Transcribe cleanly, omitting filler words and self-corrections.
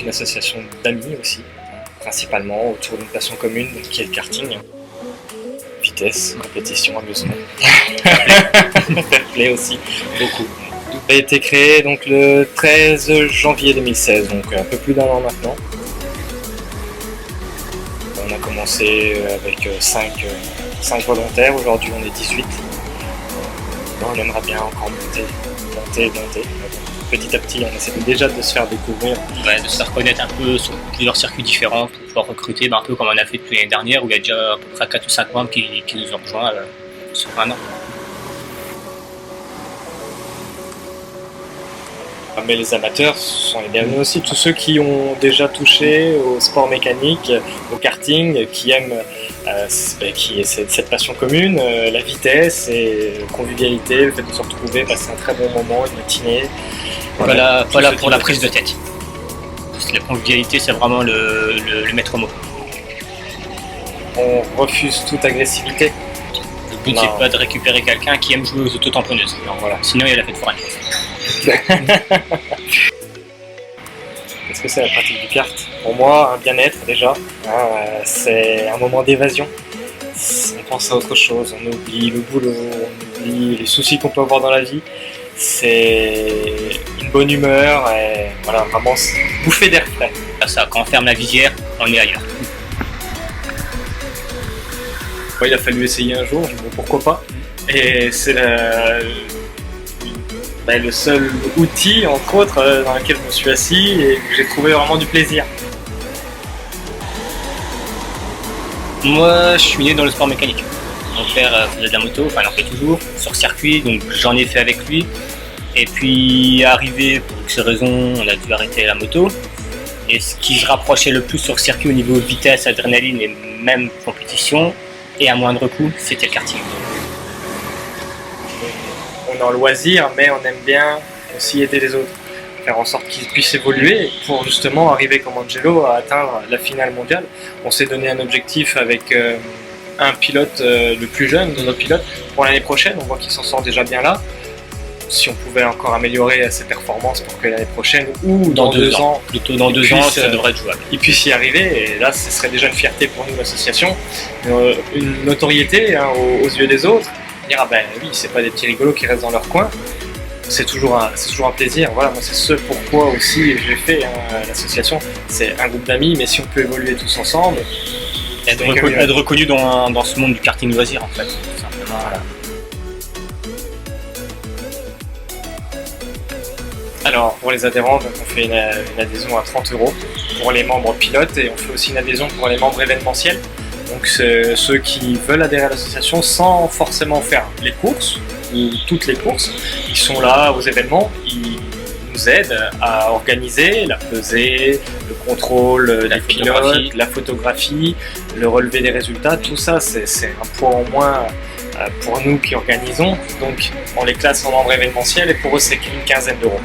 Une association d'amis aussi, principalement autour d'une passion commune qui est le karting. Vitesse, compétition, amusement. Fair play aussi, beaucoup. Ça a été créé donc le 13 janvier 2016, donc un peu plus d'un an maintenant. On a commencé avec 5 volontaires, aujourd'hui on est 18. On aimerait bien encore monter. Petit à petit, on essaie déjà de se faire découvrir. Ouais, de se faire connaître un peu sur plusieurs circuits différents pour pouvoir recruter, un peu comme on a fait depuis l'année dernière où il y a déjà à peu près 4 ou 5 membres qui nous ont rejoints sur un an. Mais les amateurs sont les bienvenus aussi, tous ceux qui ont déjà touché au sport mécanique, au karting, qui aiment cette passion commune, la vitesse et la convivialité, le fait de se retrouver, passer un très bon moment, une matinée. Voilà pour la prise de tête. La convivialité, c'est vraiment le maître mot. On refuse toute agressivité. Le but, c'est pas de récupérer quelqu'un qui aime jouer aux auto-tamponneuses. Voilà. Sinon, il y a la fête foraine. Qu'est-ce que c'est la pratique du kart? Pour moi, un bien-être déjà. C'est un moment d'évasion. On pense à autre chose, on oublie le boulot, on oublie les soucis qu'on peut avoir dans la vie. C'est une bonne humeur et voilà, vraiment bouffer d'air frais. Ça, quand on ferme la visière, on est ailleurs. Ouais, il a fallu essayer un jour, bon, pourquoi pas. Et c'est le seul outil, entre autres, dans lequel je me suis assis et que j'ai trouvé vraiment du plaisir. Moi, je suis né dans le sport mécanique. Mon père faisait de la moto, enfin il en fait toujours, sur circuit, donc j'en ai fait avec lui. Et puis arrivé, pour ces raisons, on a dû arrêter la moto. Et ce qui se rapprochait le plus sur circuit au niveau vitesse, adrénaline et même compétition, et à moindre coût, c'était le karting. On est en loisir, mais on aime bien aussi aider les autres, faire en sorte qu'ils puissent évoluer pour justement arriver comme Angelo à atteindre la finale mondiale. On s'est donné un objectif avec un pilote, le plus jeune de nos pilotes, pour l'année prochaine. On voit qu'il s'en sort déjà bien là. Si on pouvait encore améliorer ses performances pour que l'année prochaine ou dans 2 ans, plutôt dans 2 ans, ça devrait être jouable. Il puisse y arriver, et là ce serait déjà une fierté pour nous, l'association, une notoriété aux yeux des autres. Dire ah ben oui, c'est pas des petits rigolos qui restent dans leur coin, c'est toujours un plaisir. Voilà, moi c'est ce pourquoi aussi j'ai fait l'association. C'est un groupe d'amis, mais si on peut évoluer tous ensemble, être reconnu dans ce monde du karting loisir en fait, tout simplement. Voilà. Alors pour les adhérents, donc, on fait une adhésion à 30 € pour les membres pilotes et on fait aussi une adhésion pour les membres événementiels. Donc c'est ceux qui veulent adhérer à l'association sans forcément faire les courses ou toutes les courses. Ils sont là aux événements, ils nous aident à organiser la pesée, le contrôle des pilotes, la photographie, le relevé des résultats. Tout ça c'est un poids en moins pour nous qui organisons. Donc on les classe en membres événementiels et pour eux c'est une quinzaine d'euros.